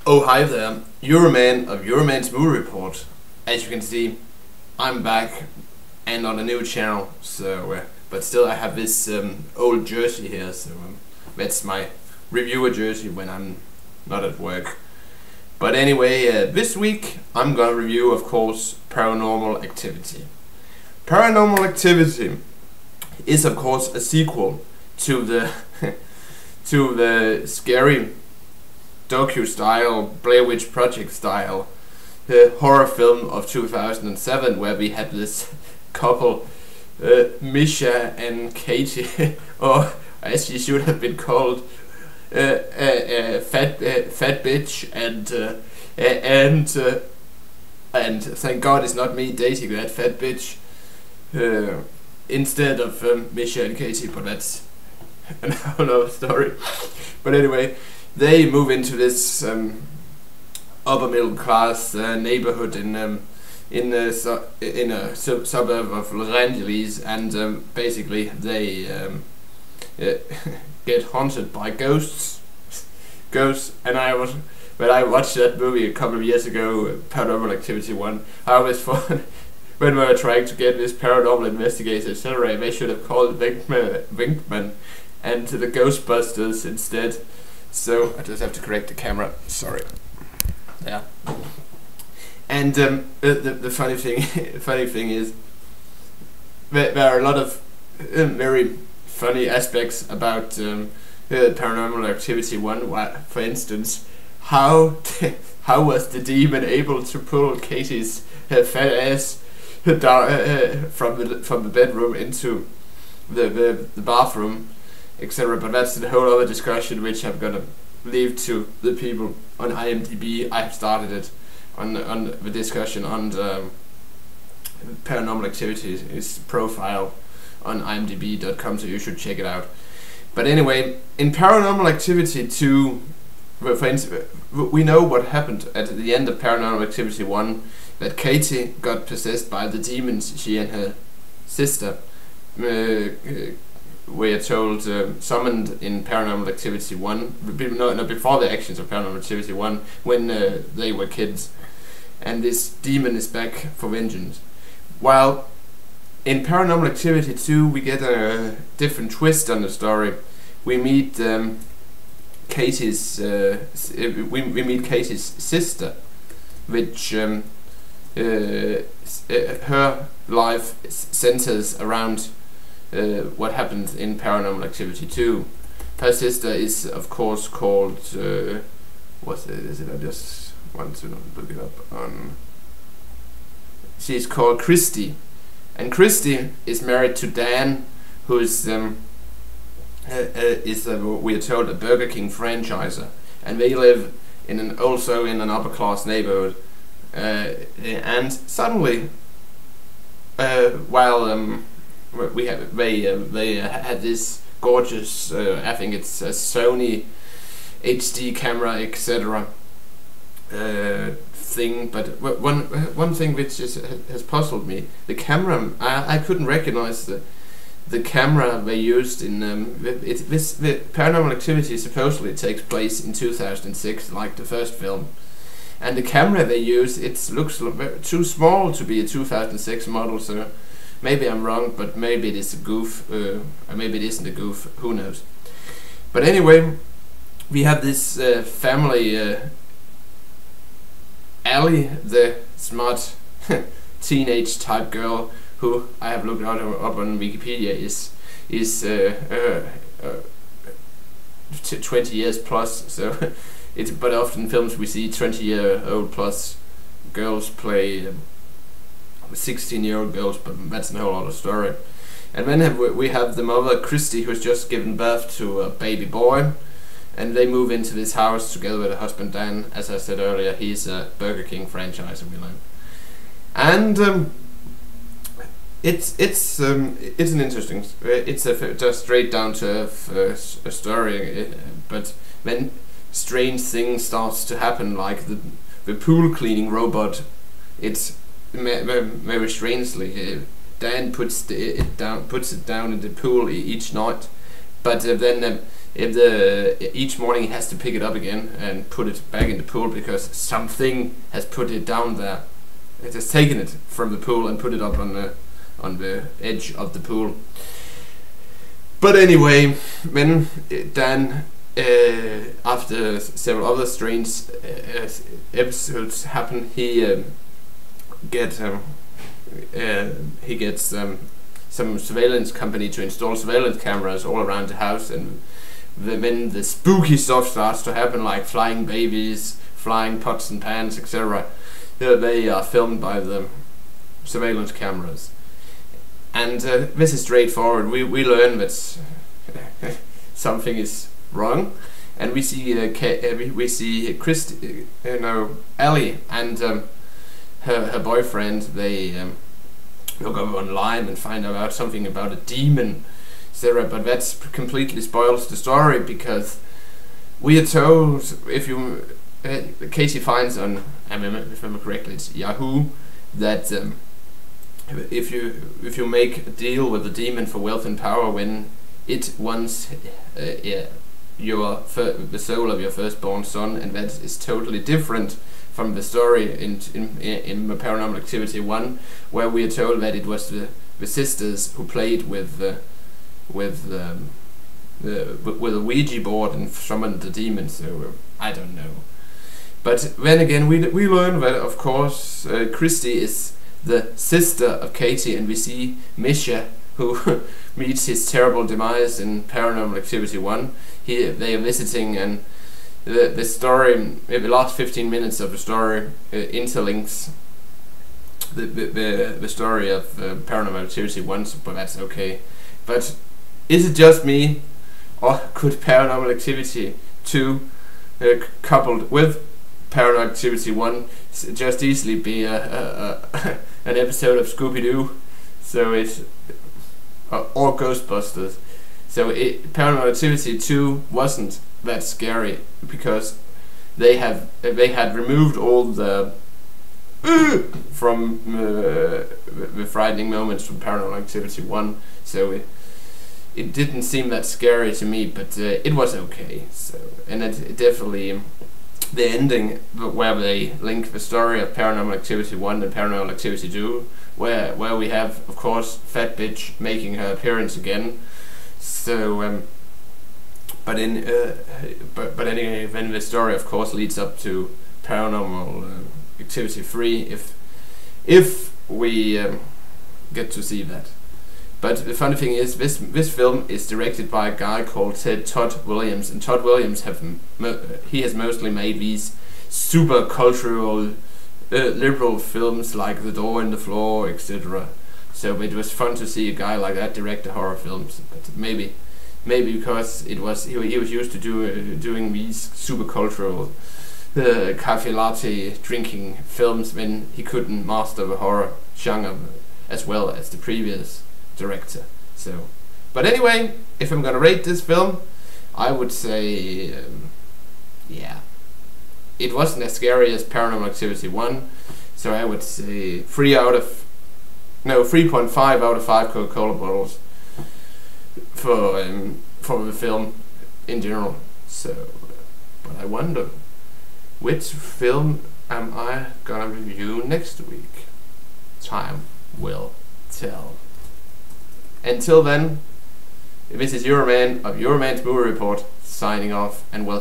Oh, hi there, Euroman of Euroman's Movie Report. As you can see, I'm back and on a new channel, so but still I have this old jersey here, so that's my reviewer jersey when I'm not at work. But anyway, this week I'm gonna review, of course, Paranormal Activity. Paranormal Activity is, of course, a sequel to the to the scary docu-style, Blair Witch Project style horror film of 2007, where we had this couple, Misha and Katie, or as she should have been called, fat bitch, and thank God it's not me dating that fat bitch instead of Misha and Katie, but that's another story. But anyway, they move into this upper middle class neighborhood in a suburb of Los Angeles, and basically they get haunted by ghosts. And when I watched that movie a couple of years ago, Paranormal Activity 1, I always thought when we were trying to get this paranormal investigator, etc., they should have called Winkman and the Ghostbusters instead. So I just have to correct the camera. Sorry. Yeah. And the funny thing is, there are a lot of very funny aspects about Paranormal Activity 1. For instance, how was the demon able to pull Katie's fat ass down from the bedroom into the bathroom, etc. But that's a whole other discussion, which I'm gonna leave to the people on IMDb. I have started it on the discussion on the Paranormal Activity's profile on imdb.com, so you should check it out. But anyway, in Paranormal Activity 2, for instance, we know what happened at the end of Paranormal Activity 1, that Katie got possessed by the demons. She and her sister we are told summoned in Paranormal Activity 1, before the actions of Paranormal Activity 1, when they were kids, and this demon is back for vengeance. While in Paranormal Activity 2 we get a different twist on the story. We meet Katie's we meet Katie's sister, which her life centers around what happened in Paranormal Activity 2. Her sister is, of course, called what is it? I just want to look it up on. She's called Christy, and Christy is married to Dan, who is we are told, a Burger King franchiser, and they live also in an upper class neighborhood. And suddenly, while they had this gorgeous, I think it's a Sony HD camera, etc. Thing, but one thing which has puzzled me: the camera. I couldn't recognize the camera they used in the Paranormal Activity supposedly takes place in 2006, like the first film. And the camera they use, it looks too small to be a 2006 model, so maybe I'm wrong, but maybe it is a goof, or maybe it isn't a goof, who knows. But anyway, we have this family, Allie, the smart teenage type girl, who I have looked up on Wikipedia is 20 years plus, so but often films we see 20-year-old plus girls play 16-year-old girls, but that's a whole other story. And then we have the mother, Christy, who's just given birth to a baby boy, and they move into this house together with her husband Dan. As I said earlier, he's a Burger King franchise, we learn. And it's an interesting, it's just straight down to earth a story, but then strange things starts to happen, like the pool cleaning robot. It's very strangely, Dan puts it down in the pool each night, but then each morning he has to pick it up again and put it back in the pool because something has put it down there. It has taken it from the pool and put it up on the edge of the pool. But anyway, when Dan, after several other strange episodes happen, he gets some surveillance company to install surveillance cameras all around the house, and when the spooky stuff starts to happen, like flying babies, flying pots and pans, etc., they are filmed by the surveillance cameras. And this is straightforward. We learn that something is wrong, and we see Ellie and her boyfriend. They go online and find out something about a demon, etc. But that completely spoils the story, because we are told, if you Casey finds on, if I remember correctly, it's Yahoo, that if you make a deal with the demon for wealth and power, when it wants the soul of your firstborn son, and that is totally different from the story in Paranormal Activity 1, where we are told that it was the sisters who played with a Ouija board and summoned the demon. So I don't know. But then again, we learn that, of course, Christy is the sister of Katie, and we see Misha, who meets his terrible demise in Paranormal Activity 1. They are visiting, and the story, the last 15 minutes of the story interlinks the story of Paranormal Activity 1, but that's okay. But is it just me, or could Paranormal Activity 2 coupled with Paranormal Activity 1 just easily be an episode of Scooby-Doo? So it's or Ghostbusters. So Paranormal Activity 2 wasn't that scary because they had removed all the from the frightening moments from Paranormal Activity 1. So it didn't seem that scary to me, but it was okay. So, and it definitely, the ending where they link the story of Paranormal Activity 1 and Paranormal Activity 2, where we have, of course, Fat Bitch making her appearance again. So, but anyway, then the story, of course, leads up to Paranormal Activity 3, if we get to see that. But the funny thing is, this film is directed by a guy called Todd Williams, and Todd Williams he has mostly made these super cultural, liberal films like The Door in the Floor, etc. So it was fun to see a guy like that direct the horror films. But maybe because he was used to doing these super cultural, cafe latte drinking films, when he couldn't master the horror genre as well as the previous director. So, but anyway, if I'm gonna rate this film, I would say, yeah, it wasn't as scary as Paranormal Activity 1, so I would say 3.5 out of 5 Coca-Cola bottles for the film in general. So, but I wonder, which film am I gonna review next week? Time will tell. Until then, this is Euroman of Euroman's Movie Report, signing off, and welcome.